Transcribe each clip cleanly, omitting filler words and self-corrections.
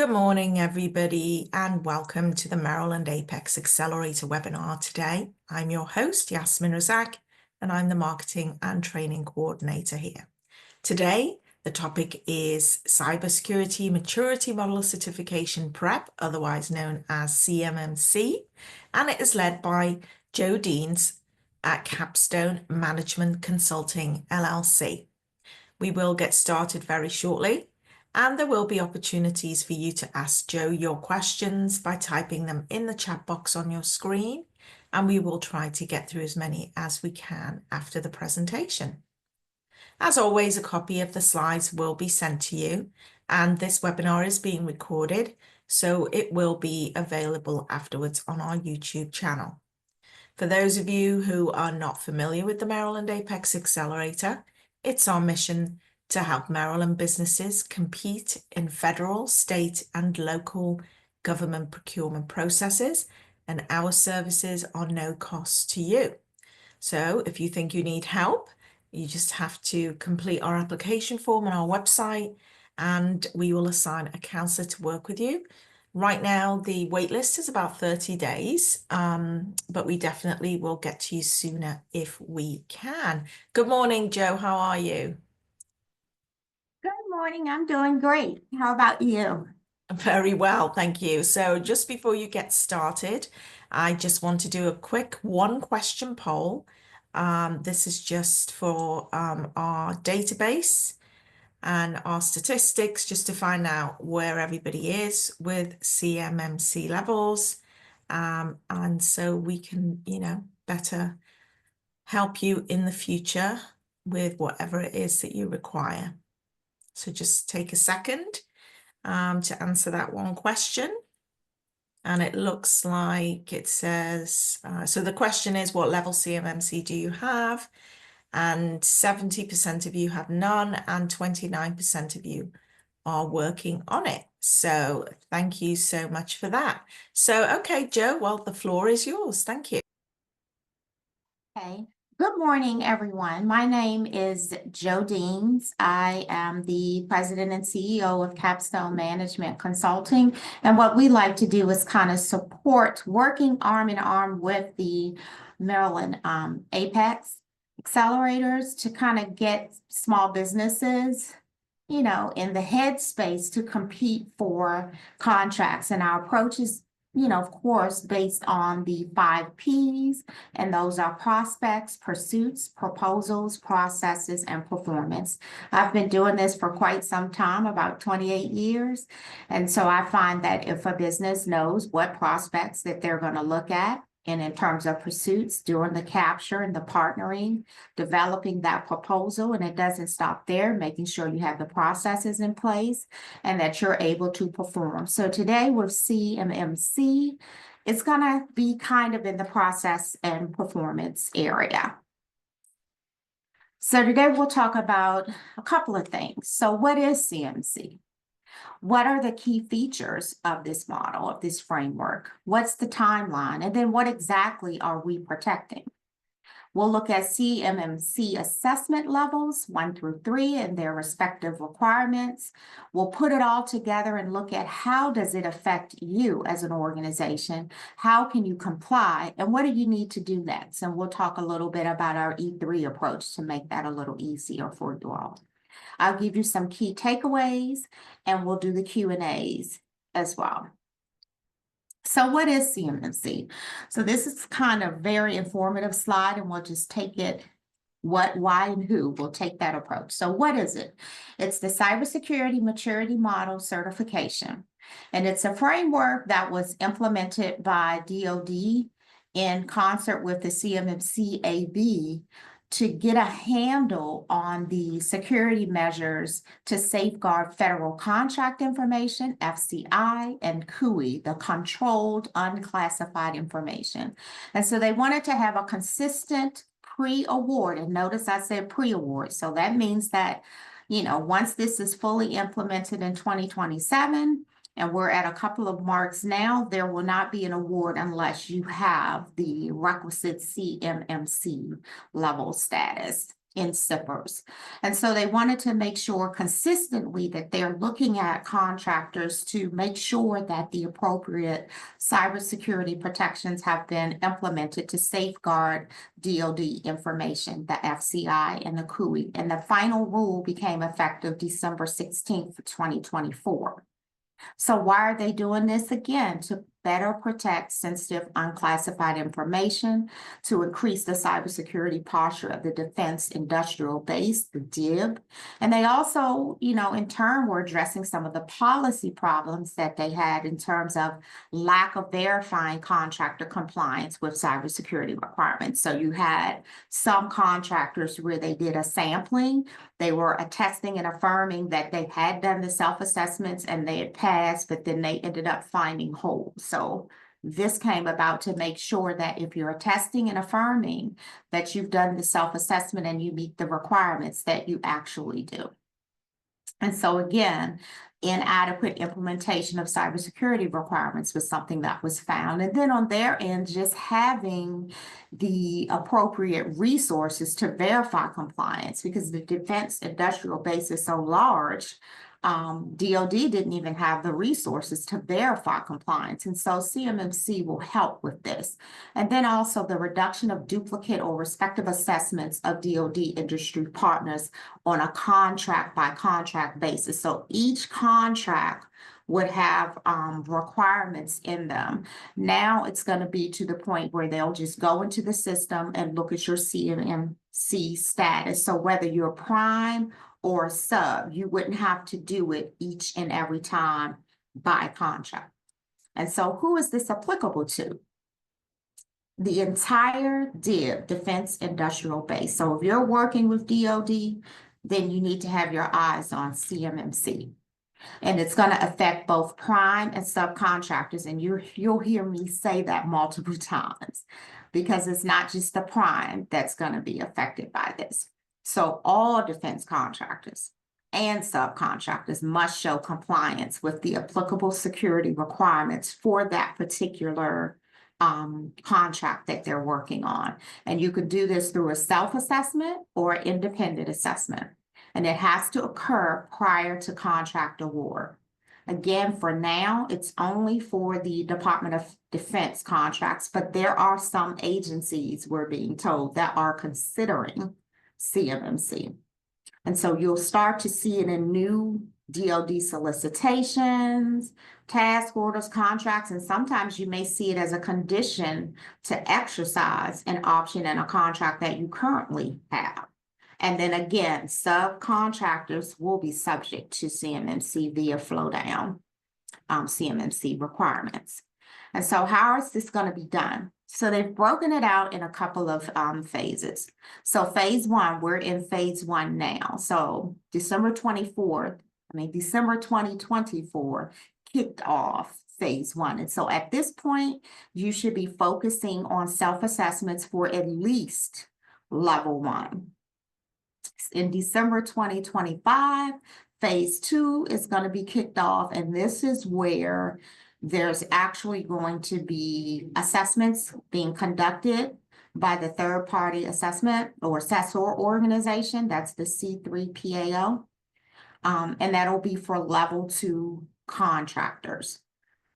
Good morning, everybody, and welcome to the Maryland Apex Accelerator webinar today. I'm your host, Yasmin Razak, and I'm the Marketing and Training Coordinator here. Today, the topic is Cybersecurity Maturity Model Certification Prep, otherwise known as CMMC, and it is led by Joe Deans at Capstone Management Consulting, LLC. We will get started very shortly. And there will be opportunities for you to ask Joe your questions by typing them in the chat box on your screen, and we will try to get through as many as we can after the presentation. As always, a copy of the slides will be sent to you, and this webinar is being recorded, so it will be available afterwards on our YouTube channel. For those of you who are not familiar with the Maryland Apex Accelerator, it's our mission to help Maryland businesses compete in federal, state, and local government procurement processes, and our services are no cost to you. So if you think you need help, you just have to complete our application form on our website, and we will assign a counselor to work with you. Right now, the waitlist is about 30 days, but we definitely will get to you sooner if we can. Good morning, Joe. How are you? Good morning. I'm doing great. How about you? Very well, thank you. So just before you get started, I just want to do a quick one-question poll. This is just for our database and our statistics, just to find out where everybody is with CMMC levels. And so we can, better help you in the future with whatever it is that you require. So just take a second to answer that one question. And it looks like it says, so the question is, what level CMMC do you have? And 70% of you have none, and 29% of you are working on it. So thank you so much for that. So, okay, Joe, well, the floor is yours. Thank you. Okay. Good morning, everyone. My name is Joe Deans. I am the president and CEO of Capstone Management Consulting. And what we like to do is kind of support working arm in arm with the Maryland Apex accelerators to kind of get small businesses, in the headspace to compete for contracts. And our approach is of course, based on the 5 Ps, and those are prospects, pursuits, proposals, processes, and performance. I've been doing this for quite some time, about 28 years. And so I find that if a business knows what prospects that they're going to look at, and in terms of pursuits, doing the capture and the partnering, developing that proposal, and it doesn't stop there, making sure you have the processes in place and that you're able to perform. So today with CMMC, it's going to be kind of in the process and performance area. So today we'll talk about a couple of things. So what is CMMC? What are the key features of this model, of this framework? What's the timeline? And then what exactly are we protecting? We'll look at CMMC assessment levels 1 through 3 and their respective requirements. We'll put it all together and look at how does it affect you as an organization? How can you comply? And what do you need to do next? And we'll talk a little bit about our E3 approach to make that a little easier for you all. I'll give you some key takeaways, and we'll do the Q&As as well. So what is CMMC? So this is kind of very informative slide, and we'll just take it what, why, and who. We'll take that approach. So what is it? It's the Cybersecurity Maturity Model Certification, and it's a framework that was implemented by DoD in concert with the CMMC AB to get a handle on the security measures to safeguard federal contract information, FCI, and CUI, the controlled unclassified information. And so they wanted to have a consistent pre-award, and notice I said pre-award. So that means that, once this is fully implemented in 2027, and we're at a couple of marks now, there will not be an award unless you have the requisite CMMC level status. in SIPRs. And so they wanted to make sure consistently that they're looking at contractors to make sure that the appropriate cybersecurity protections have been implemented to safeguard DoD information, the FCI and the CUI. And the final rule became effective December 16th, 2024. So why are they doing this? Again, to better protect sensitive unclassified information, to increase the cybersecurity posture of the defense industrial base, the DIB. And they also, in turn, were addressing some of the policy problems that they had in terms of lack of verifying contractor compliance with cybersecurity requirements. So you had some contractors where they did a sampling, they were attesting and affirming that they had done the self-assessments and they had passed, but then they ended up finding holes. So this came about to make sure that if you're attesting and affirming that you've done the self-assessment and you meet the requirements, that you actually do. And so again, inadequate implementation of cybersecurity requirements was something that was found. And then on their end, just having the appropriate resources to verify compliance, because the defense industrial base is so large, DoD didn't even have the resources to verify compliance. And so CMMC will help with this. And then also the reduction of duplicate or respective assessments of DoD industry partners on a contract by contract basis. So each contract would have requirements in them. Now it's going to be to the point where they'll just go into the system and look at your CMMC status. So whether you're prime or sub, you wouldn't have to do it each and every time by contract. And so who is this applicable to? The entire DIB, Defense Industrial Base. So if you're working with DoD, then you need to have your eyes on CMMC. And it's going to affect both prime and subcontractors. And you'll hear me say that multiple times, because it's not just the prime that's going to be affected by this. So all defense contractors and subcontractors must show compliance with the applicable security requirements for that particular contract that they're working on. And you could do this through a self-assessment or independent assessment. And it has to occur prior to contract award. Again, for now, it's only for the Department of Defense contracts, but there are some agencies, we're being told, that are considering CMMC. And so you'll start to see it in new DoD solicitations, task orders, contracts, and sometimes you may see it as a condition to exercise an option in a contract that you currently have. And then again, subcontractors will be subject to CMMC via flow down CMMC requirements. And so how is this going to be done? So they've broken it out in a couple of phases. So phase one, we're in phase one now. So December 2024 kicked off phase one. And so at this point, you should be focusing on self-assessments for at least level one. In December 2025, phase two is going to be kicked off, and this is where there's actually going to be assessments being conducted by the third-party assessment or assessor organization. That's the C3PAO, and that'll be for level two contractors.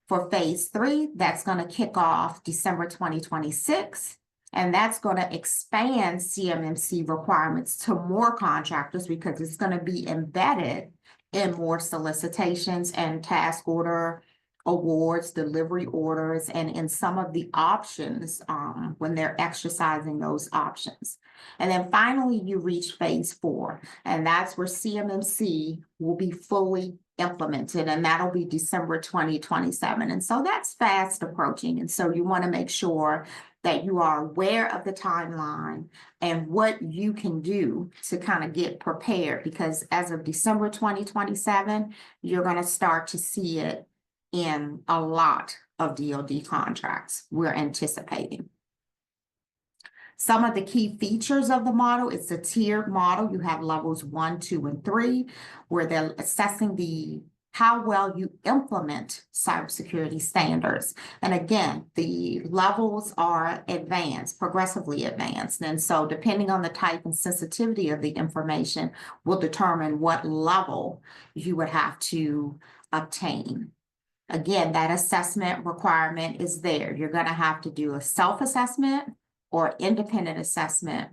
For phase three, that's going to kick off December 2026. And that's going to expand CMMC requirements to more contractors because it's going to be embedded in more solicitations and task order awards, delivery orders, and in some of the options when they're exercising those options. And then finally, you reach phase four, and that's where CMMC will be fully implemented, and that'll be December 2027. And so that's fast approaching. And so you want to make sure that you are aware of the timeline and what you can do to kind of get prepared, because as of December 2027, you're going to start to see it in a lot of DoD contracts we're anticipating. Some of the key features of the model, it's a tiered model. You have levels 1, 2, and 3, where they're assessing the how well you implement cybersecurity standards. And again, the levels are advanced, progressively advanced. And so depending on the type and sensitivity of the information will determine what level you would have to obtain. Again, that assessment requirement is there. You're going to have to do a self-assessment or independent assessment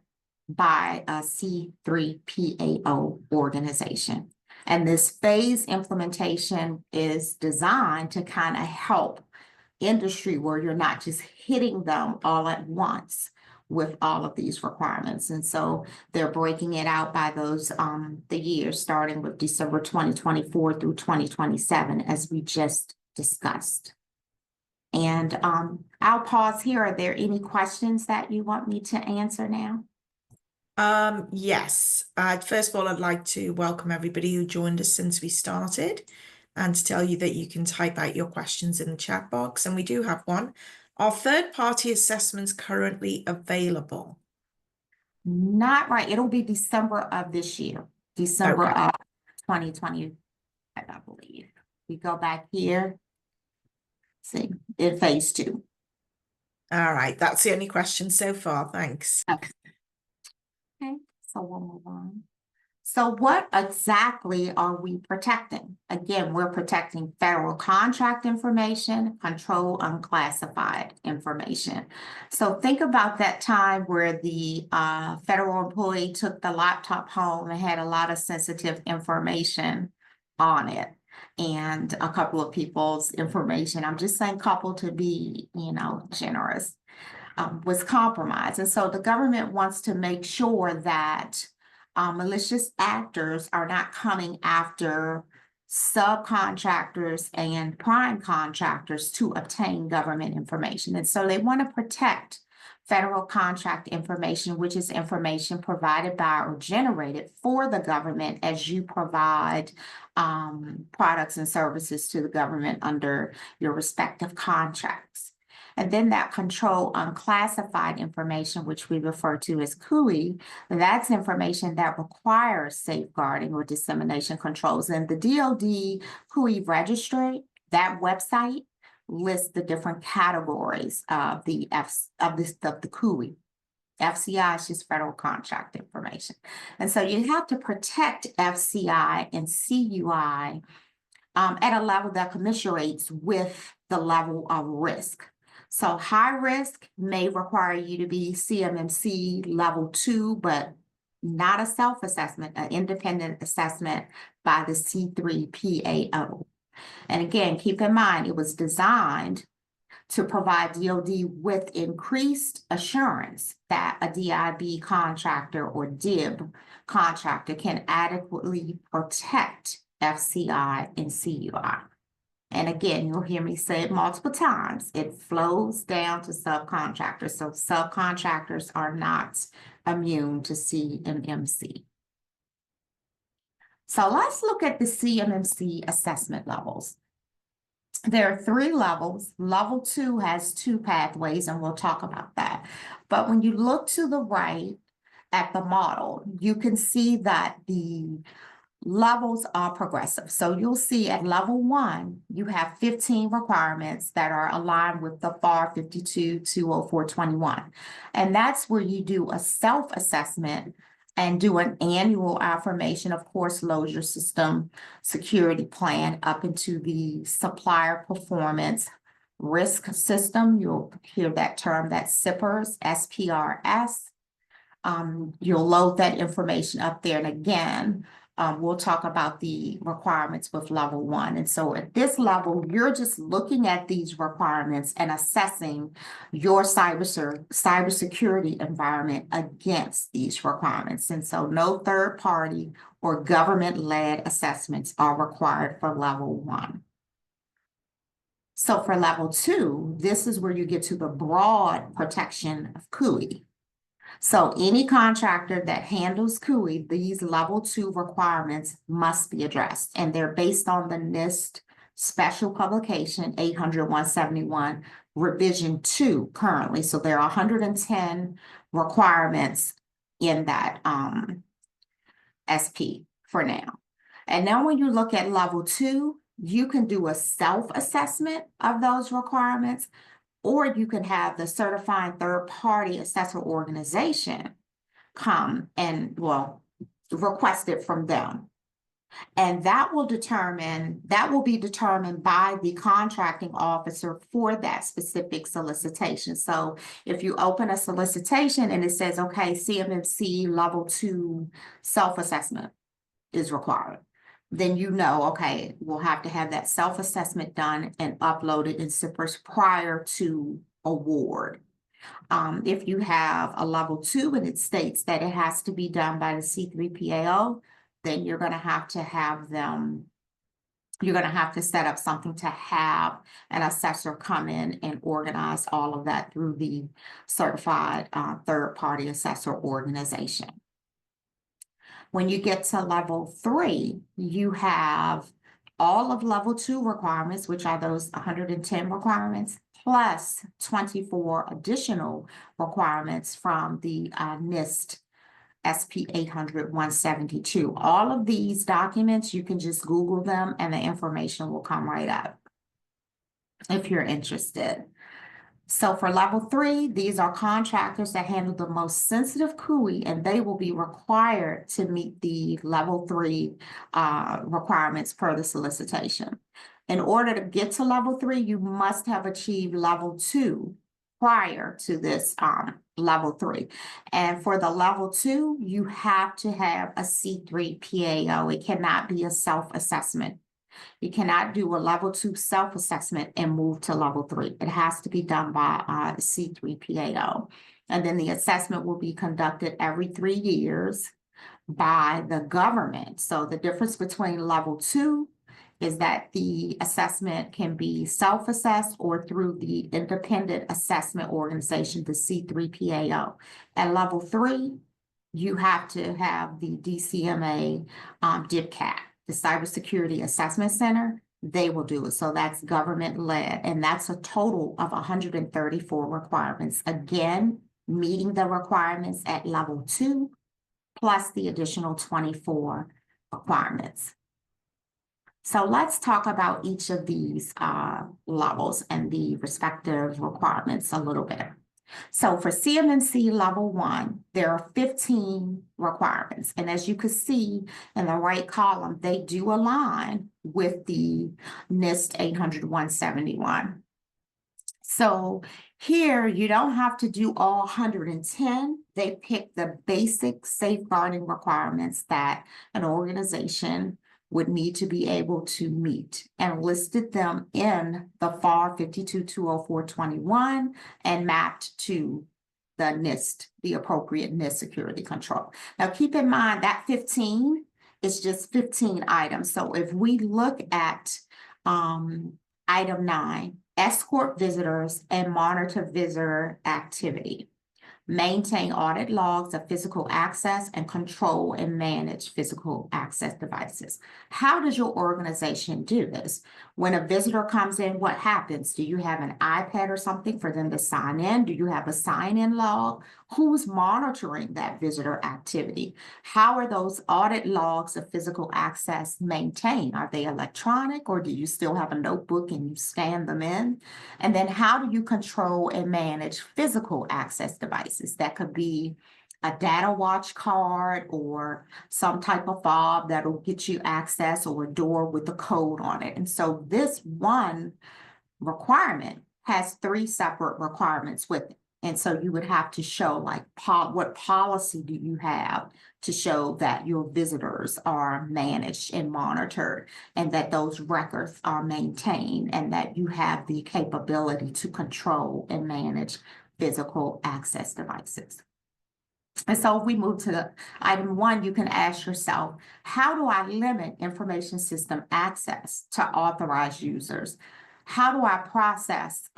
by a C3PAO organization. And this phase implementation is designed to kind of help industry where you're not just hitting them all at once with all of these requirements. And so they're breaking it out by those the years starting with December 2024 through 2027, as we just discussed. And I'll pause here. Are there any questions that you want me to answer now? Yes. First of all, I'd like to welcome everybody who joined us since we started and to tell you that you can type out your questions in the chat box. And we do have one. Are third-party assessments currently available? Not right. It'll be December of this year, December Okay. of 2020, I believe. We go back here. See, in phase 2. All right. That's the only question so far. Thanks. Okay, so we'll move on. So what exactly are we protecting? Again, we're protecting federal contract information, control unclassified information. So think about that time where the federal employee took the laptop home and had a lot of sensitive information on it. And a couple of people's information, I'm just saying couple to be, generous, was compromised. And so the government wants to make sure that malicious actors are not coming after subcontractors and prime contractors to obtain government information. And so they want to protect federal contract information, which is information provided by or generated for the government as you provide products and services to the government under your respective contracts. And then that control unclassified information, which we refer to as CUI, that's information that requires safeguarding or dissemination controls. And the DoD CUI registry, that website, lists the different categories of the CUI. FCI is just federal contract information. And so you have to protect FCI and CUI at a level that commensurates with the level of risk. So high risk may require you to be CMMC level 2, but not a self-assessment, an independent assessment by the C3PAO. And again, keep in mind, it was designed to provide DoD with increased assurance that a DIB contractor or DIB contractor can adequately protect FCI and CUI. And again, you'll hear me say it multiple times. It flows down to subcontractors. So subcontractors are not immune to CMMC. So let's look at the CMMC assessment levels. There are 3 levels. Level 2 has 2 pathways, and we'll talk about that. But when you look to the right at the model, you can see that the levels are progressive. So you'll see at level 1, you have 15 requirements that are aligned with the FAR 52-20421. And that's where you do a self-assessment and do an annual affirmation, of course, load your system security plan up into the supplier performance risk system. You'll hear that term, that's SIPRS, SPRS. You'll load that information up there. And again, we'll talk about the requirements with level 1. And so at this level, you're just looking at these requirements and assessing your cybersecurity environment against these requirements. And so no third party or government-led assessments are required for level 1. So for level 2, this is where you get to the broad protection of CUI. So any contractor that handles CUI, these level 2 requirements must be addressed, and they're based on the NIST special publication 800-171 revision 2 currently. So there are 110 requirements in that SP for now. And now when you look at level 2, you can do a self-assessment of those requirements, or you can have the certifying third-party assessor organization come and, well, request it from them. And that will be determined by the contracting officer for that specific solicitation. So if you open a solicitation and it says, okay, CMMC level 2 self-assessment is required, then you know, okay, we'll have to have that self-assessment done and uploaded in CPRS prior to award. If you have a level 2 and it states that it has to be done by the C3PAO, then you're going to have to set up something to have an assessor come in and organize all of that through the certified third-party assessor organization. When you get to level 3, you have all of level 2 requirements, which are those 110 requirements, plus 24 additional requirements from the NIST SP 800-172. All of these documents, you can just Google them and the information will come right up if you're interested. So for level 3, these are contractors that handle the most sensitive CUI, and they will be required to meet the level 3 requirements per the solicitation. In order to get to level 3, you must have achieved level 2 prior to this level 3. And for the level 2, you have to have a C3 PAO. It cannot be a self-assessment. You cannot do a level 2 self-assessment and move to level 3. It has to be done by the C3 PAO. And then the assessment will be conducted every 3 years by the government. So the difference between level 2 is that the assessment can be self-assessed or through the independent assessment organization, the C3 PAO. At level 3, you have to have the DCMA DIPCAT, the Cybersecurity Assessment Center. They will do it. So that's government-led, and that's a total of 134 requirements. Again, meeting the requirements at level 2, plus the additional 24 requirements. So let's talk about each of these levels and the respective requirements a little bit. So for CMMC level 1, there are 15 requirements. And as you can see in the right column, they do align with the NIST 800-171. So here, you don't have to do all 110. They pick the basic safeguarding requirements that an organization would need to be able to meet, and listed them in the FAR 52-204-21 and mapped to the NIST, the appropriate NIST security control. Now keep in mind that 15 is just 15 items. So if we look at item 9, escort visitors and monitor visitor activity. Maintain audit logs of physical access and control and manage physical access devices. How does your organization do this? When a visitor comes in, what happens? Do you have an iPad or something for them to sign in? Do you have a sign-in log? Who's monitoring that visitor activity? How are those audit logs of physical access maintained? Are they electronic, or do you still have a notebook and you scan them in? And then how do you control and manage physical access devices? That could be a data watch card or some type of fob that'll get you access, or a door with a code on it. And so this one requirement has 3 separate requirements with it. And so you would have to show, like, what policy do you have to show that your visitors are managed and monitored, and that those records are maintained, and that you have the capability to control and manage physical access devices. And so if we move to item 1, you can ask yourself, how do I limit information system access to authorized users? How do I process,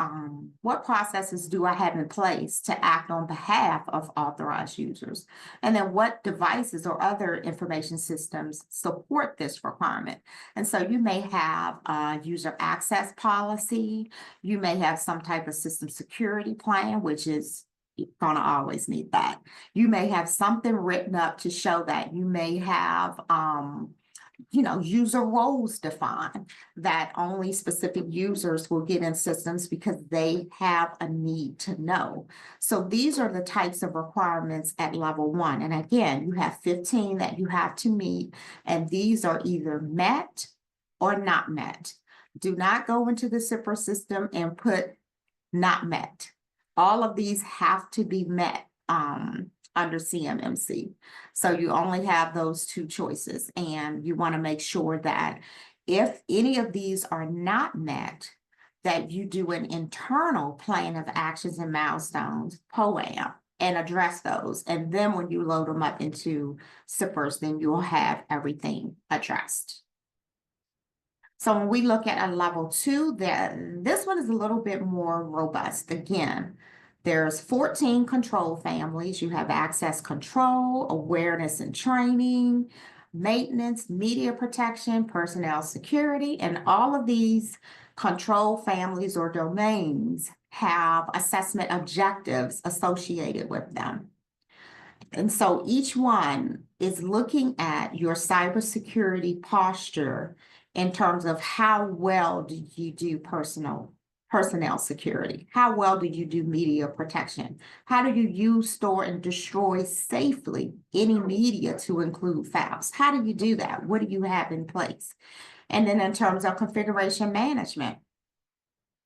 what processes do I have in place to act on behalf of authorized users? And then what devices or other information systems support this requirement? And so you may have a user access policy, you may have some type of system security plan, which is gonna always need that. You may have something written up to show that. You may have user roles defined that only specific users will get in systems because they have a need to know. So these are the types of requirements at level 1. And again, you have 15 that you have to meet, and these are either met or not met. Do not go into the CIPR system and put not met. All of these have to be met under CMMC. So you only have those 2 choices, and you want to make sure that if any of these are not met, that you do an internal plan of actions and milestones, POAM, and address those. And then when you load them up into CIPRs, then you'll have everything addressed. So when we look at a level 2, this one is a little bit more robust. Again, there's 14 control families. You have access control, awareness and training, maintenance, media protection, personnel security, and all of these control families or domains have assessment objectives associated with them. And so each one is looking at your cybersecurity posture in terms of how well did you do personnel security? How well did you do media protection? How do you use, store, and destroy safely any media to include files? How do you do that? What do you have in place? And then in terms of configuration management,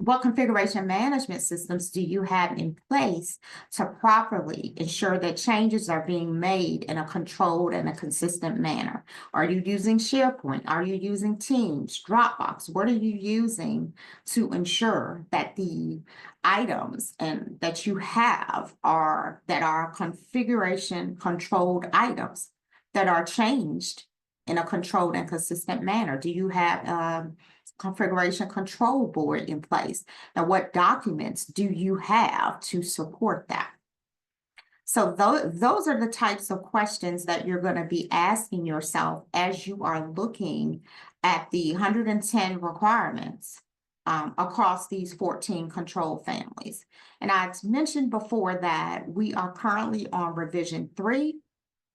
what configuration management systems do you have in place to properly ensure that changes are being made in a controlled and a consistent manner? Are you using SharePoint? Are you using Teams, Dropbox? What are you using to ensure that the items that you have are configuration controlled items that are changed in a controlled and consistent manner? Do you have configuration control board in place? And what documents do you have to support that? So those are the types of questions that you're going to be asking yourself as you are looking at the 110 requirements across these 14 control families. And I mentioned before that we are currently on revision 3.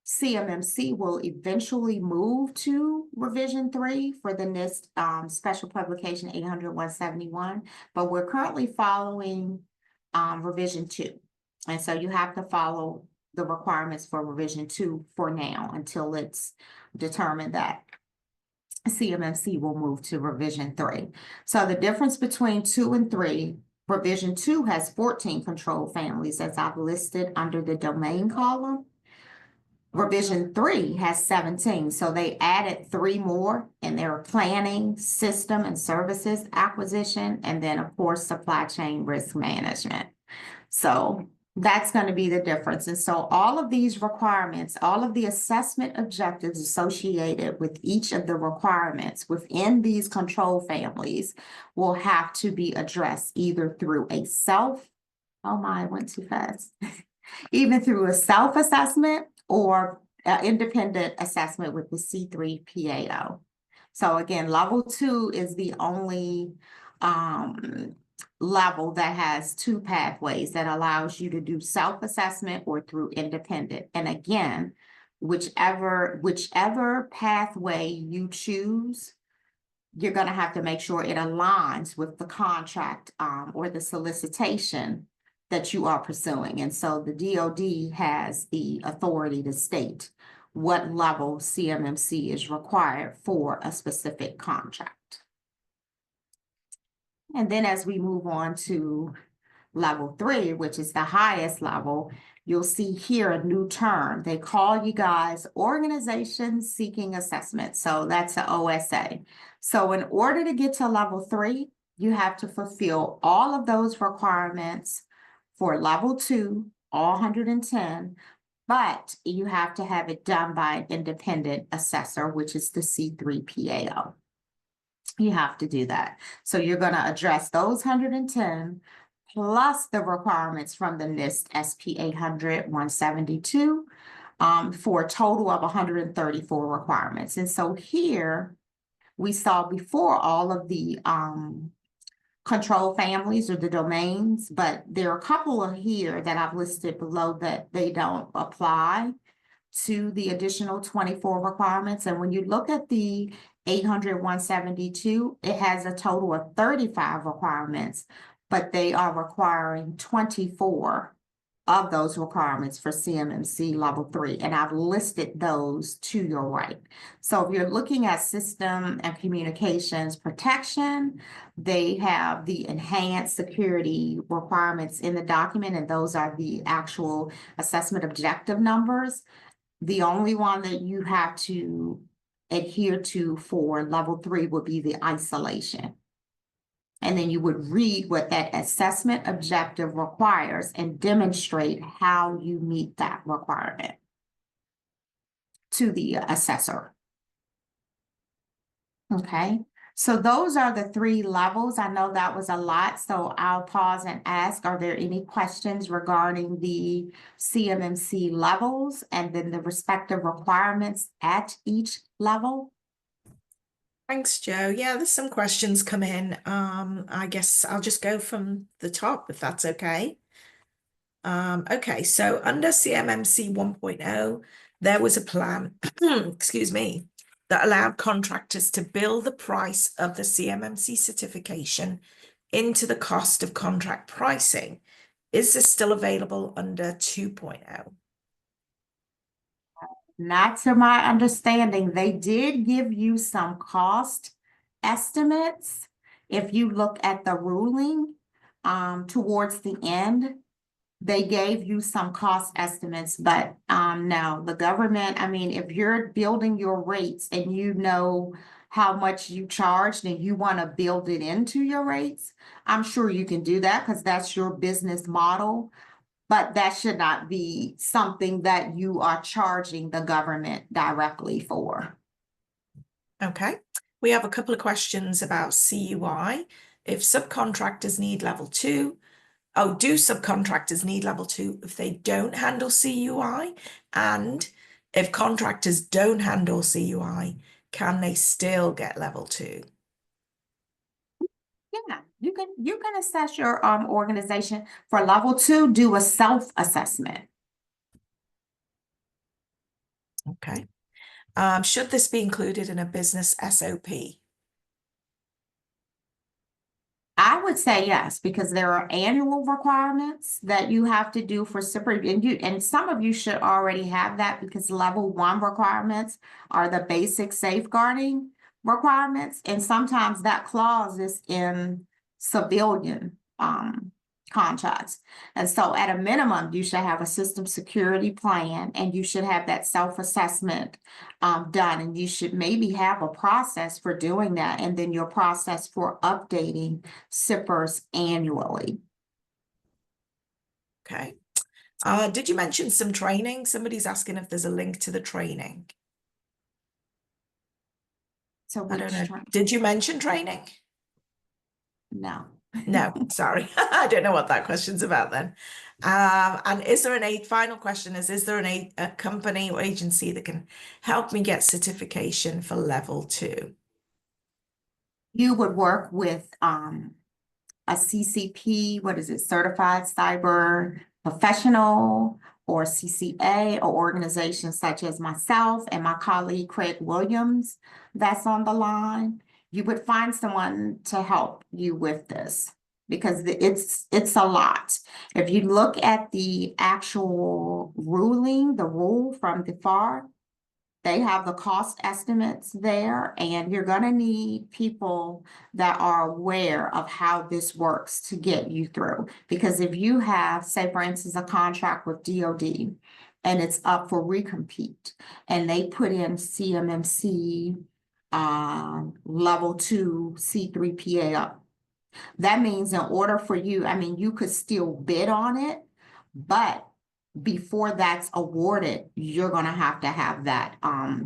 CMMC will eventually move to revision 3 for the NIST special publication 800-171, but we're currently following revision 2. And so you have to follow the requirements for revision 2 for now until it's determined that CMMC will move to revision 3. So the difference between 2 and 3, revision 2 has 14 control families as I've listed under the domain column. Revision 3 has 17, so they added 3 more in their planning, system and services acquisition, and then of course, supply chain risk management. So that's going to be the difference. And so all of these requirements, all of the assessment objectives associated with each of the requirements within these control families will have to be addressed either through a oh my, I went too fast, either through a self-assessment or independent assessment with the C3PAO. So again, level 2 is the only level that has 2 pathways that allows you to do self-assessment or through independent. And again, whichever pathway you choose, you're going to have to make sure it aligns with the contract or the solicitation that you are pursuing. And so the DoD has the authority to state what level CMMC is required for a specific contract. And then as we move on to level 3, which is the highest level, you'll see here a new term. They call you guys Organization Seeking Assessment. So that's an OSA. So in order to get to level 3, you have to fulfill all of those requirements for level 2, all 110, but you have to have it done by an independent assessor, which is the C3PAO. You have to do that. So you're going to address those 110 plus the requirements from the NIST SP 800-172 for a total of 134 requirements. And so here we saw before all of the control families or the domains, but there are a couple of here that I've listed below that they don't apply to the additional 24 requirements. And when you look at the 800-172, it has a total of 35 requirements, but they are requiring 24 of those requirements for CMMC level 3, and I've listed those to your right. So if you're looking at system and communications protection, they have the enhanced security requirements in the document, and those are the actual assessment objective numbers. The only one that you have to adhere to for level 3 would be the isolation. And then you would read what that assessment objective requires and demonstrate how you meet that requirement to the assessor. Okay, so those are the 3 levels. I know that was a lot, so I'll pause and ask, are there any questions regarding the CMMC levels and then the respective requirements at each level? Thanks, Joe. Yeah, there's some questions come in. I guess I'll just go from the top if that's okay. Okay, so under CMMC 1.0, there was a plan, excuse me, that allowed contractors to bill the price of the CMMC certification into the cost of contract pricing. Is this still available under 2.0? Not to my understanding. They did give you some cost estimates. If you look at the ruling, towards the end, they gave you some cost estimates, but no, the government, I mean, if you're building your rates and you know how much you charged and you want to build it into your rates, I'm sure you can do that because that's your business model. But that should not be something that you are charging the government directly for. Okay, we have a couple of questions about CUI. If subcontractors need level 2, do subcontractors need level 2 if they don't handle CUI? And if contractors don't handle CUI, can they still get level 2? Yeah, you can assess your organization for level 2, do a self-assessment. Okay. Should this be included in a business SOP? I would say yes, because there are annual requirements that you have to do for and some of you should already have that because level 1 requirements are the basic safeguarding requirements. And sometimes that clause is in civilian contracts. And so at a minimum, you should have a system security plan and you should have that self-assessment done. And you should maybe have a process for doing that and then your process for updating SIPRs annually. Okay. Did you mention some training? Somebody's asking if there's a link to the training. So I don't know. Did you mention training? No. No, sorry. I don't know what that question's about then. And is there final question is there a company or agency that can help me get certification for level 2? You would work with a CCP, what is it, Certified Cyber Professional, or CCA, or organizations such as myself and my colleague Craig Williams that's on the line. You would find someone to help you with this because it's a lot. If you look at the actual ruling, the rule from the FAR, they have the cost estimates there, and you're going to need people that are aware of how this works to get you through. Because if you have, say, for instance, a contract with DOD and it's up for recompete, and they put in CMMC level 2 C3PA, that means in order for you, I mean, you could still bid on it, but before that's awarded, you're going to have that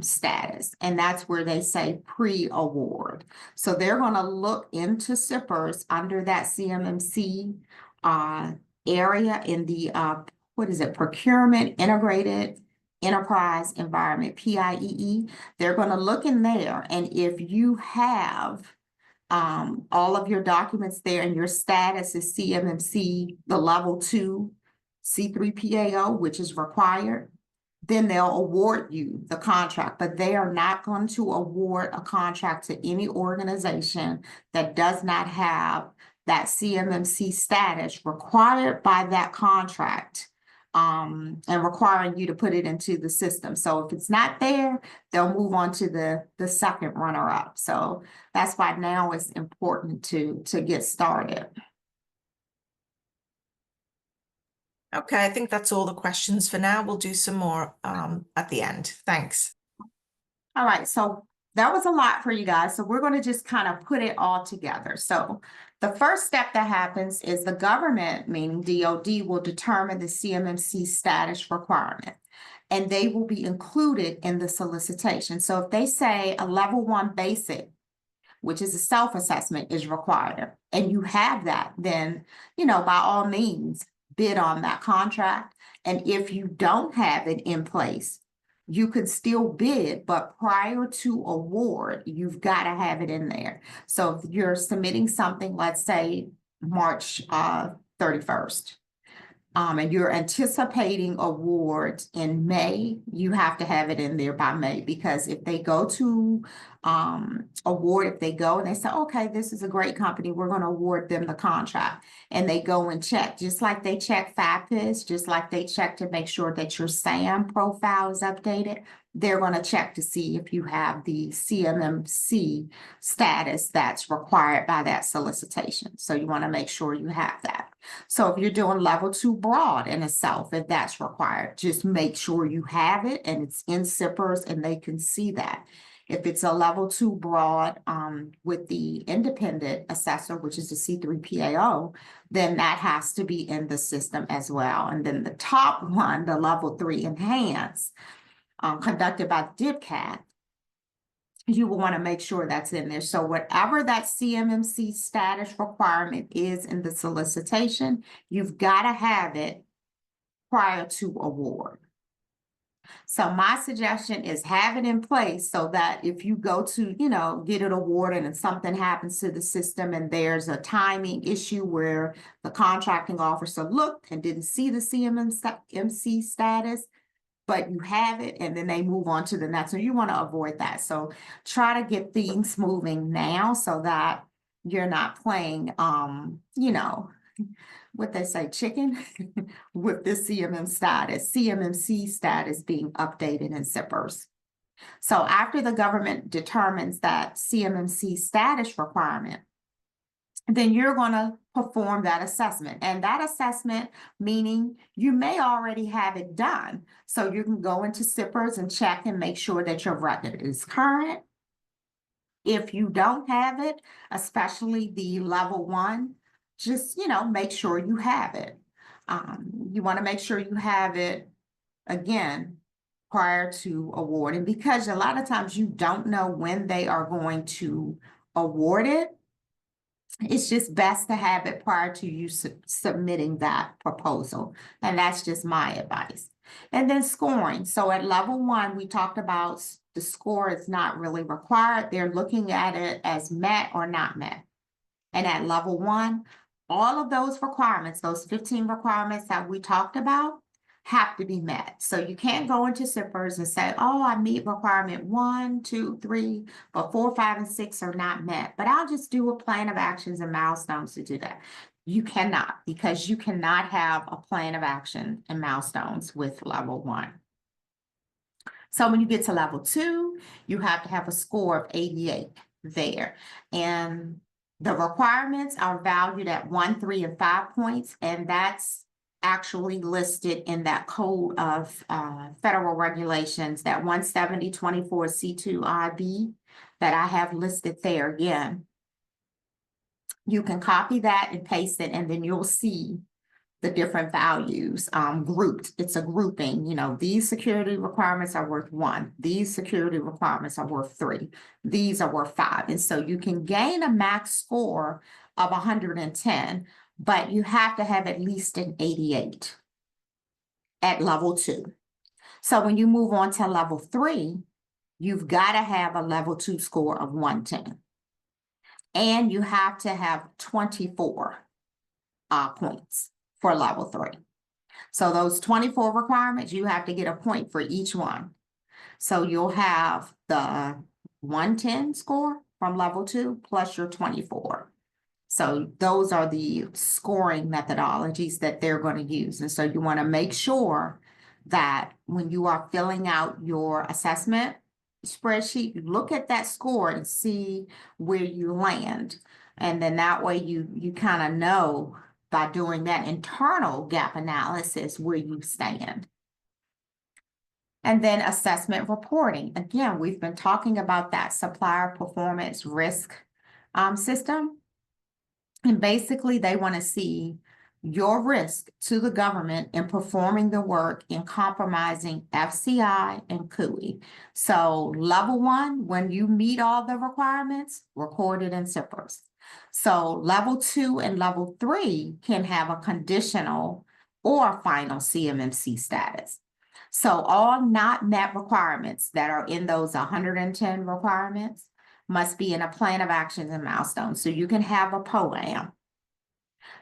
status. And that's where they say pre-award. So they're going to look into SIPRs under that CMMC area in the, Procurement Integrated Enterprise Environment, PIEE. They're going to look in there. And if you have all of your documents there and your status is CMMC, the level 2, C3PAO, which is required, then they'll award you the contract, but they are not going to award a contract to any organization that does not have that CMMC status required by that contract, and requiring you to put it into the system. So if it's not there, they'll move on to the second runner-up. So that's why now it's important to get started. Okay, I think that's all the questions for now. We'll do some more at the end. Thanks. All right, so that was a lot for you guys. So we're going to just kind of put it all together. So the first step that happens is the government, meaning DoD, will determine the CMMC status requirement, and they will be included in the solicitation. So if they say a level 1 basic, which is a self-assessment, is required, and you have that, then, by all means, bid on that contract. And if you don't have it in place, you can still bid, but prior to award, you've got to have it in there. So if you're submitting something, let's say March 31st, and you're anticipating awards in May, you have to have it in there by May, because if they go to award, if they go and they say, okay, this is a great company, we're going to award them the contract, and they go and check, just like they check FAPIS, just like they check to make sure that your SAM profile is updated, they're going to check to see if you have the CMMC status that's required by that solicitation. So you want to make sure you have that. So if you're doing level 2 broad in itself, if that's required, just make sure you have it and it's in CIPRS and they can see that. If it's a level 2 broad with the independent assessor, which is the C3PAO, then that has to be in the system as well. And then the top one, the level 3 enhanced, conducted by DIPCAT, you will want to make sure that's in there. So whatever that CMMC status requirement is in the solicitation, you've got to have it prior to award. So my suggestion is have it in place so that if you go to, get it awarded and something happens to the system and there's a timing issue where the contracting officer looked and didn't see the CMMC status, but you have it, and then they move on to the next. So you want to avoid that. So try to get things moving now so that you're not playing, what they say, chicken with the CMMC status being updated in CIPRS. So after the government determines that CMMC status requirement, then you're going to perform that assessment. And that assessment, meaning you may already have it done. So you can go into CIPRS and check and make sure that your record is current. If you don't have it, especially the level 1, just, make sure you have it. You want to make sure you have it, again, prior to awarding, because a lot of times you don't know when they are going to award it. It's just best to have it prior to you submitting that proposal. And that's just my advice. And then scoring. So at level 1, we talked about the score is not really required. They're looking at it as met or not met. And at level 1, all of those requirements, those 15 requirements that we talked about, have to be met. So you can't go into CIPRS and say, oh, I meet requirement 1, 2, 3, but 4, 5, and 6 are not met. But I'll just do a plan of actions and milestones to do that. You cannot, because you cannot have a plan of action and milestones with level 1. So when you get to level 2, you have to have a score of 88 there. And the requirements are valued at 1, 3, and 5 points, and that's actually listed in that code of federal regulations, that 17024 C2IB that I have listed there again. You can copy that and paste it, and then you'll see the different values grouped. It's a grouping, these security requirements are worth 1. These security requirements are worth 3. These are worth 5. And so you can gain a max score of 110, but you have to have at least an 88 at level 2. So when you move on to level 3, you've got to have a level 2 score of 110. And you have to have 24 points for level 3. So those 24 requirements, you have to get a point for each one. So you'll have the 110 score from level 2 plus your 24. So those are the scoring methodologies that they're going to use. And so you want to make sure that when you are filling out your assessment spreadsheet, you look at that score and see where you land. And then that way you kind of know by doing that internal gap analysis where you stand. And then assessment reporting. Again, we've been talking about that supplier performance risk system. And basically, they want to see your risk to the government in performing the work in compromising FCI and CUI. So level 1, when you meet all the requirements, recorded in CIPRS. So level 2 and level 3 can have a conditional or final CMMC status. So all not met requirements that are in those 110 requirements must be in a plan of actions and milestones. So you can have a POAM.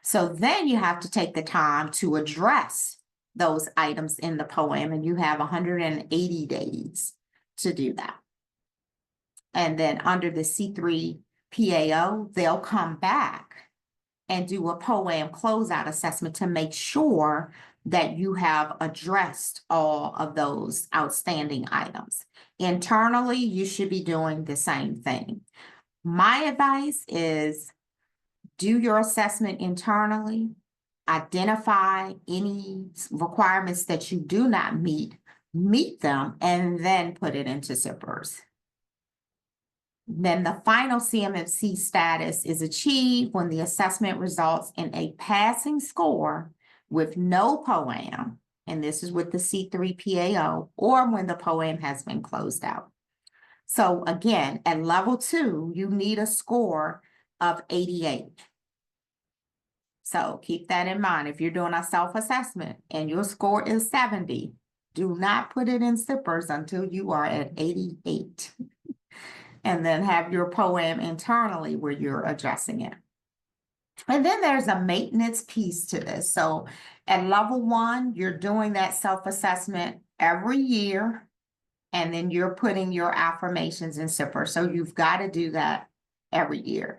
So then you have to take the time to address those items in the POAM, and you have 180 days to do that. And then under the C3 PAO, they'll come back and do a POAM closeout assessment to make sure that you have addressed all of those outstanding items. Internally, you should be doing the same thing. My advice is do your assessment internally, identify any requirements that you do not meet them, and then put it into CIPRS. Then the final CMMC status is achieved when the assessment results in a passing score with no POAM, and this is with the C3 PAO, or when the POAM has been closed out. So again, at level 2, you need a score of 88. So keep that in mind. If you're doing a self-assessment and your score is 70, do not put it in CIPRS until you are at 88. And then have your POAM internally where you're addressing it. And then there's a maintenance piece to this. So at level 1, you're doing that self-assessment every year, and then you're putting your affirmations in CIPRS. So you've got to do that every year.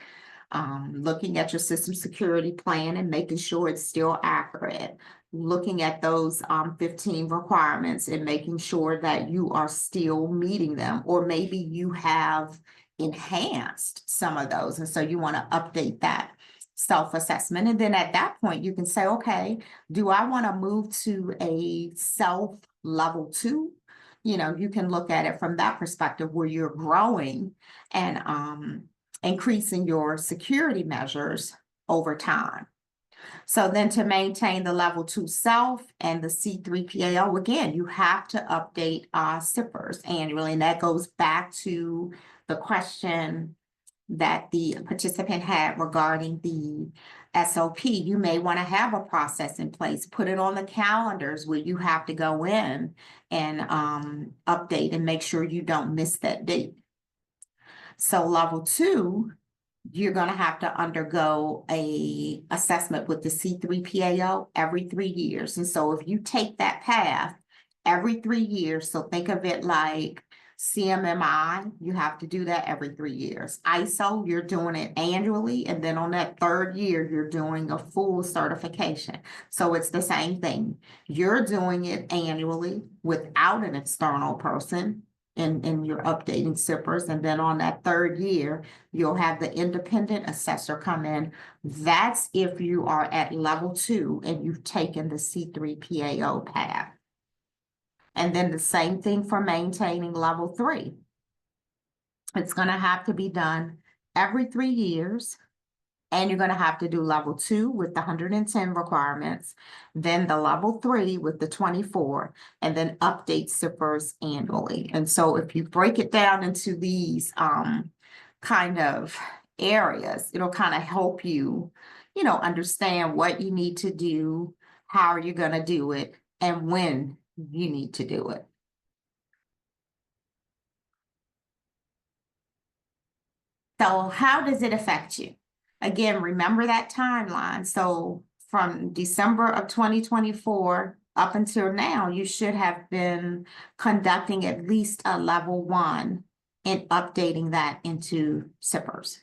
Looking at your system security plan and making sure it's still accurate. Looking at those 15 requirements and making sure that you are still meeting them, or maybe you have enhanced some of those. And so you want to update that self-assessment. And then at that point, you can say, okay, do I want to move to a self level 2? You know, you can look at it from that perspective where you're growing and increasing your security measures over time. So then to maintain the level 2 self and the C3 PAO, again, you have to update CIPRS annually. And that goes back to the question that the participant had regarding the SOP. You may want to have a process in place, put it on the calendars where you have to go in and update and make sure you don't miss that date. So level 2, you're going to have to undergo a assessment with the C3 PAO every 3 years. And so if you take that path every 3 years, so think of it like CMMI, you have to do that every 3 years. ISO, you're doing it annually, and then on that 3rd year, you're doing a full certification. So it's the same thing. You're doing it annually without an external person, and you're updating CIPRS, and then on that 3rd year, you'll have the independent assessor come in. That's if you are at level 2 and you've taken the C3 PAO path. And then the same thing for maintaining level 3. It's going to have to be done every 3 years. And you're going to have to do level 2 with the 110 requirements, then the level 3 with the 24, and then update CIPRS annually. And so if you break it down into these kind of areas, it'll kind of help you, understand what you need to do, how you're going to do it, and when you need to do it. So how does it affect you? Again, remember that timeline. So from December of 2024 up until now, you should have been conducting at least a level 1 and updating that into CIPRs.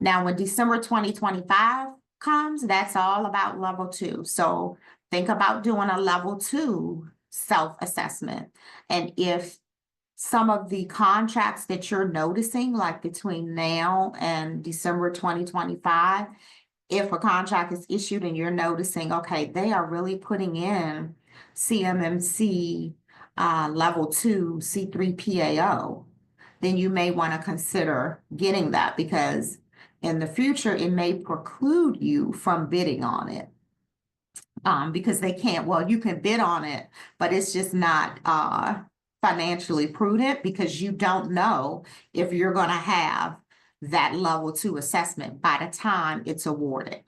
Now, when December 2025 comes, that's all about level 2. So think about doing a level 2 self-assessment. And if some of the contracts that you're noticing, like between now and December 2025, if a contract is issued and you're noticing, okay, they are really putting in CMMC level 2 C3 PAO, then you may want to consider getting that, because in the future, it may preclude you from bidding on it. Because they can't, well, you can bid on it, but it's just not financially prudent, because you don't know if you're going to have that level 2 assessment by the time it's awarded.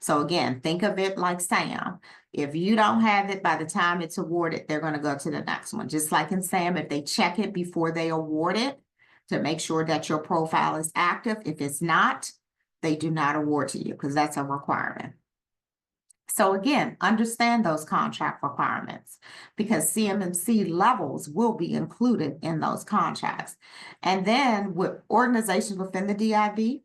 So again, think of it like SAM. If you don't have it by the time it's awarded, they're going to go to the next one. Just like in SAM, if they check it before they award it to make sure that your profile is active. If it's not, they do not award to you, because that's a requirement. So again, understand those contract requirements, because CMMC levels will be included in those contracts. And then with organizations within the DIB,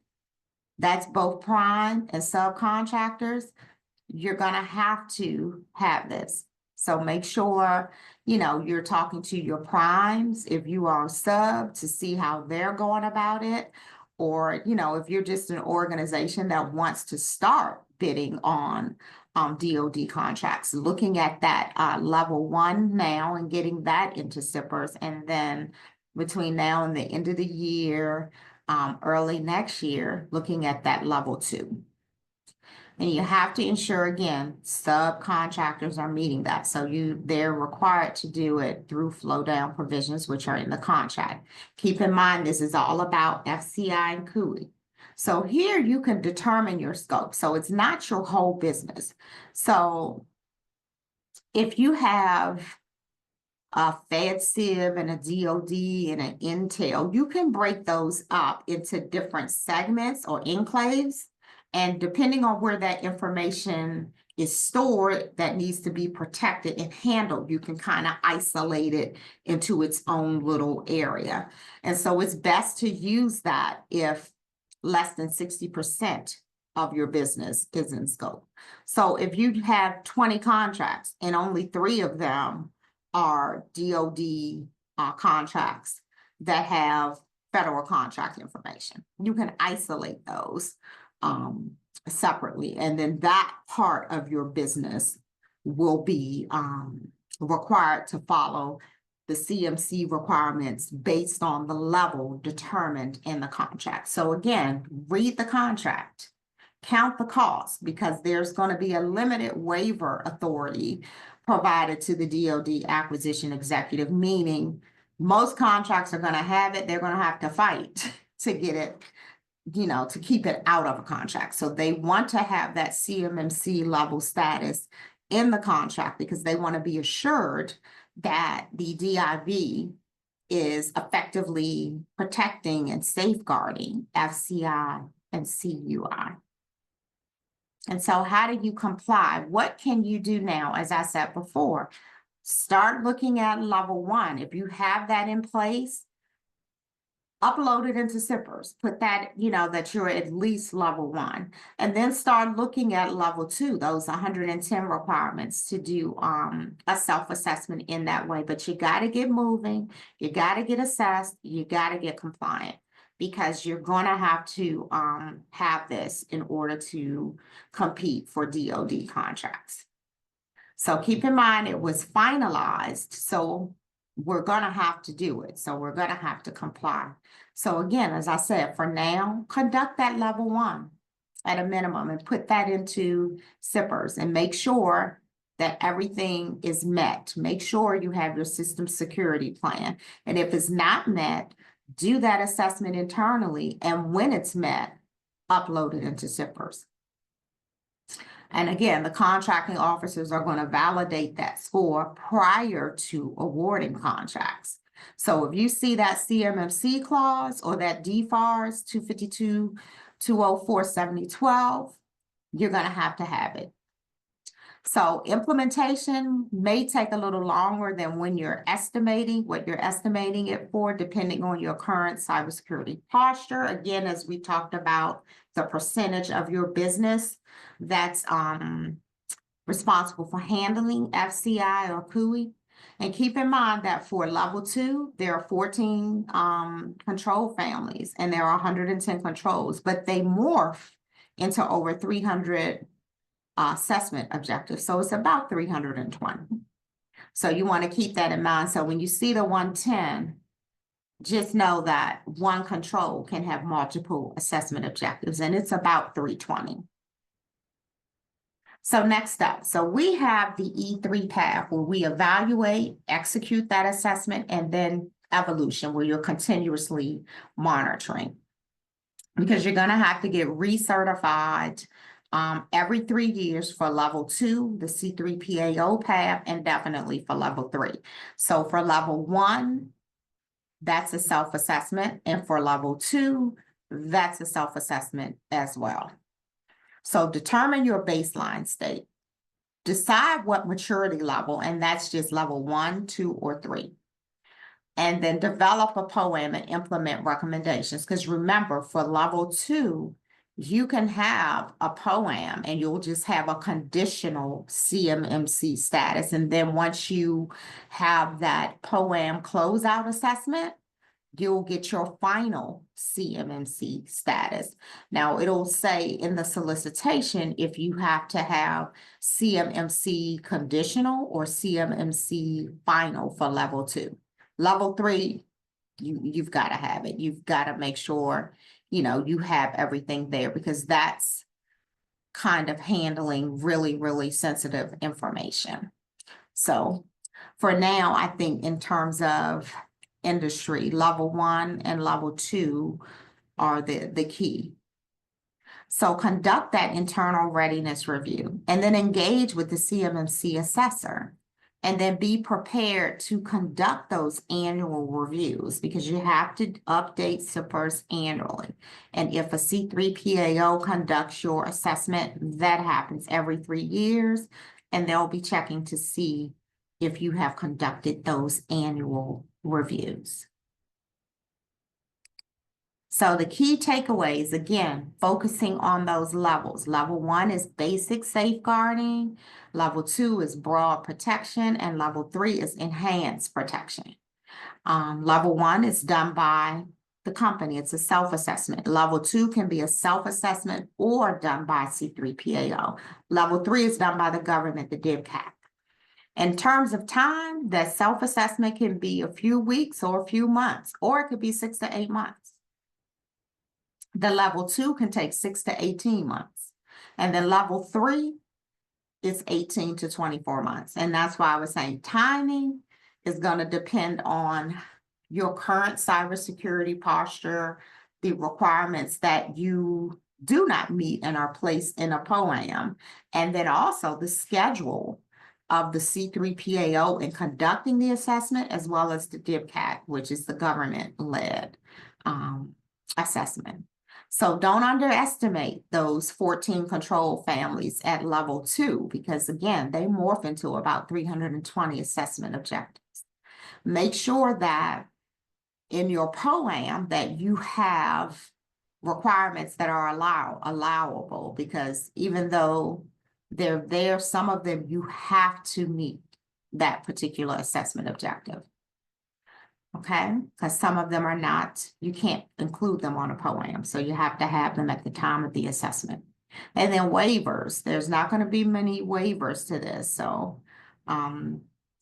that's both prime and subcontractors, you're going to have this. So make sure, you're talking to your primes if you are a sub, to see how they're going about it. Or, if you're just an organization that wants to start bidding on DoD contracts, looking at that level 1 now and getting that into CIPRs, and then between now and the end of the year, early next year, looking at that level 2. And you have to ensure, again, subcontractors are meeting that. So they're required to do it through flow down provisions, which are in the contract. Keep in mind, this is all about FCI and CUI. So here you can determine your scope. So it's not your whole business. So if you have a FedCiv and a DoD and an Intel, you can break those up into different segments or enclaves. And depending on where that information is stored that needs to be protected and handled, you can kind of isolate it into its own little area. And so it's best to use that if less than 60% of your business is in scope. So if you have 20 contracts and only 3 of them are DoD contracts that have federal contract information, you can isolate those separately, and then that part of your business will be required to follow the CMC requirements based on the level determined in the contract. So again, read the contract, count the cost, because there's going to be a limited waiver authority provided to the DoD acquisition executive, meaning most contracts are going to have it. They're going to have to fight to get it, to keep it out of a contract. So they want to have that CMMC level status in the contract, because they want to be assured that the DIB is effectively protecting and safeguarding FCI and CUI. And so how do you comply? What can you do now? As I said before, start looking at level 1. If you have that in place, upload it into CIPRs, put that, that you're at least level 1, and then start looking at level 2, those 110 requirements to do a self-assessment in that way. But you got to get moving, you got to get assessed, you got to get compliant, because you're going to have to have this in order to compete for DoD contracts. So keep in mind, it was finalized, so we're going to have to do it. So we're going to have to comply. So again, as I said, for now, conduct that level 1 at a minimum and put that into CIPRs, and make sure that everything is met. Make sure you have your system security plan. And if it's not met, do that assessment internally. And when it's met, upload it into CIPRs. And again, the contracting officers are going to validate that score prior to awarding contracts. So if you see that CMMC clause or that DFARS 252-204-7012, you're going to have it. So implementation may take a little longer than when you're estimating what you're estimating it for, depending on your current cybersecurity posture. Again, as we talked about, the percentage of your business that's responsible for handling FCI or CUI. And keep in mind that for level 2, there are 14 control families and there are 110 controls, but they morph into over 300 assessment objectives. So it's about 320. So you want to keep that in mind. So when you see the 110, just know that one control can have multiple assessment objectives, and it's about 320. So next up, so we have the E3 path where we evaluate, execute that assessment, and then evolution where you're continuously monitoring. Because you're going to have to get recertified every 3 years for level 2, the C3PAO path, and definitely for level 3. So for level 1, that's a self-assessment, and for level 2, that's a self-assessment as well. So determine your baseline state. Decide what maturity level, and that's just level 1, 2, or 3. And then develop a POAM and implement recommendations. Because remember, for level 2, you can have a POAM and you'll just have a conditional CMMC status. And then once you have that POAM closeout assessment, you'll get your final CMMC status. Now, it'll say in the solicitation if you have to have CMMC conditional or CMMC final for level 2. Level 3, you've got to have it. You've got to make sure, you have everything there, because that's kind of handling really, really sensitive information. So for now, I think in terms of industry, level 1 and level 2 are the key. So conduct that internal readiness review and then engage with the CMMC assessor, and then be prepared to conduct those annual reviews, because you have to update CPRs annually. And if a C3PAO conducts your assessment, that happens every 3 years, and they'll be checking to see if you have conducted those annual reviews. So the key takeaways, again, focusing on those levels. Level 1 is basic safeguarding. Level 2 is broad protection. And level 3 is enhanced protection. Level 1 is done by the company. It's a self-assessment. Level 2 can be a self-assessment or done by C3PAO. Level 3 is done by the government, the DIBCAT. In terms of time, that self-assessment can be a few weeks or a few months, or it could be 6 to 8 months. The level 2 can take 6 to 18 months. And then level 3 is 18 to 24 months. And that's why I was saying timing is going to depend on your current cybersecurity posture, the requirements that you do not meet and are placed in a POAM, and then also the schedule of the C3PAO in conducting the assessment, as well as the DIBCAT, which is the government-led assessment. So don't underestimate those 14 control families at level 2, because again, they morph into about 320 assessment objectives. Make sure that in your POAM that you have requirements that are allowable, because even though they're there, some of them you have to meet that particular assessment objective. Okay, because some of them are not, you can't include them on a POAM, so you have to have them at the time of the assessment. And then waivers, there's not going to be many waivers to this, so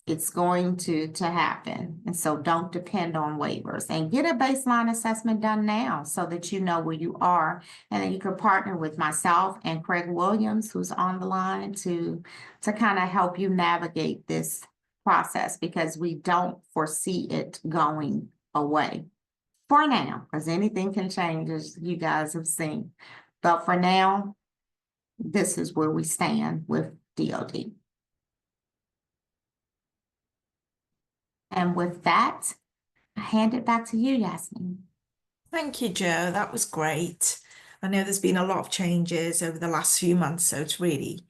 it's going to happen. And so don't depend on waivers, and get a baseline assessment done now so that you know where you are. And then you can partner with myself and Craig Williams, who's on the line, to kind of help you navigate this process, because we don't foresee it going away for now, because anything can change, as you guys have seen. But for now, this is where we stand with DoD. And with that, I hand it back to you, Yasmin. Thank you, Jo. That was great. I know there's been a lot of changes over the last few months, so it's really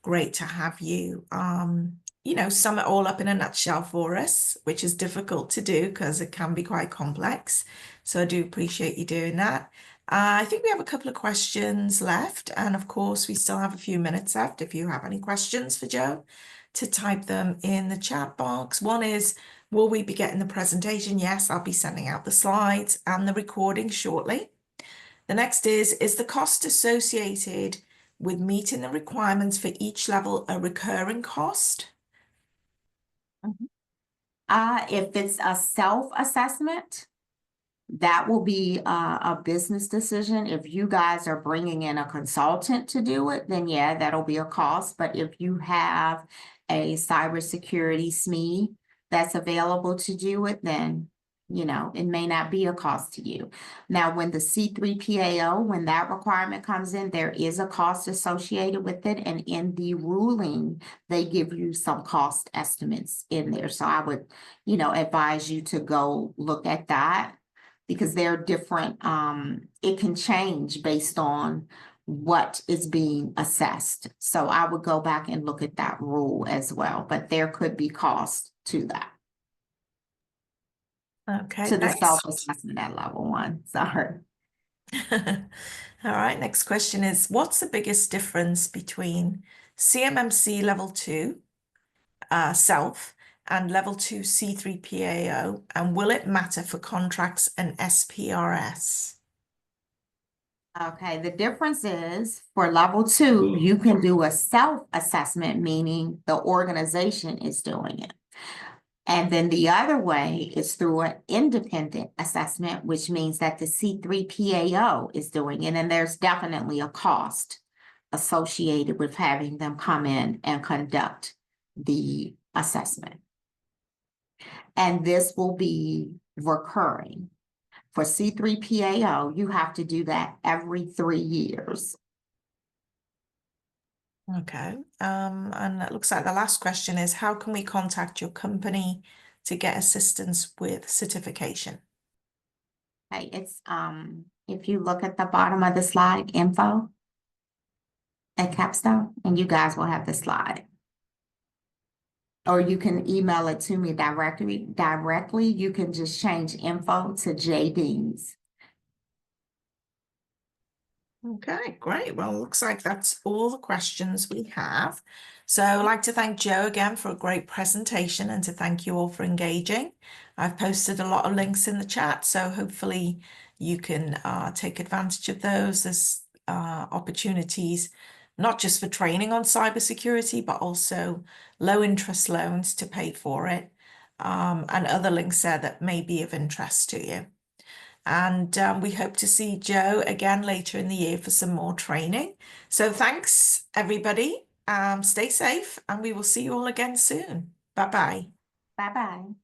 great to have you, sum it all up in a nutshell for us, which is difficult to do because it can be quite complex. So I do appreciate you doing that. I think we have a couple of questions left, and of course, we still have a few minutes left if you have any questions for Joe to type them in the chat box. One is, will we be getting the presentation? Yes, I'll be sending out the slides and the recording shortly. The next is the cost associated with meeting the requirements for each level a recurring cost? If it's a self-assessment, that will be a business decision. If you guys are bringing in a consultant to do it, then yeah, that'll be a cost. But if you have a cybersecurity SME that's available to do it, then it may not be a cost to you. Now, when the C3PAO, when that requirement comes in, there is a cost associated with it. And in the ruling, they give you some cost estimates in there. So I would, advise you to go look at that, because they're different. It can change based on what is being assessed. So I would go back and look at that rule as well, but there could be cost to that. Okay, To the thanks. self-assessment at level 1, sorry. All right, next question is, what's the biggest difference between CMMC level 2, self, and level 2 C3PAO, and will it matter for contracts and SPRS? Okay, the difference is for level 2, you can do a self-assessment, meaning the organization is doing it. And then the other way is through an independent assessment, which means that the C3PAO is doing it. And there's definitely a cost associated with having them come in and conduct the assessment. And this will be recurring. For C3PAO, you have to do that every 3 years. Okay, and it looks like the last question is, how can we contact your company to get assistance with certification? Okay, it's if you look at the bottom of the slide, info at Capstone, and you guys will have the slide. Or you can email it to me directly. You can just change info to JD's. Okay, great. Well, looks like that's all the questions we have. So I'd like to thank Joe again for a great presentation and to thank you all for engaging. I've posted a lot of links in the chat, so hopefully you can take advantage of those as opportunities, not just for training on cybersecurity, but also low interest loans to pay for it, and other links there that may be of interest to you. And we hope to see Joe again later in the year for some more training. So thanks, everybody. Stay safe, and we will see you all again soon. Bye-bye. Bye-bye.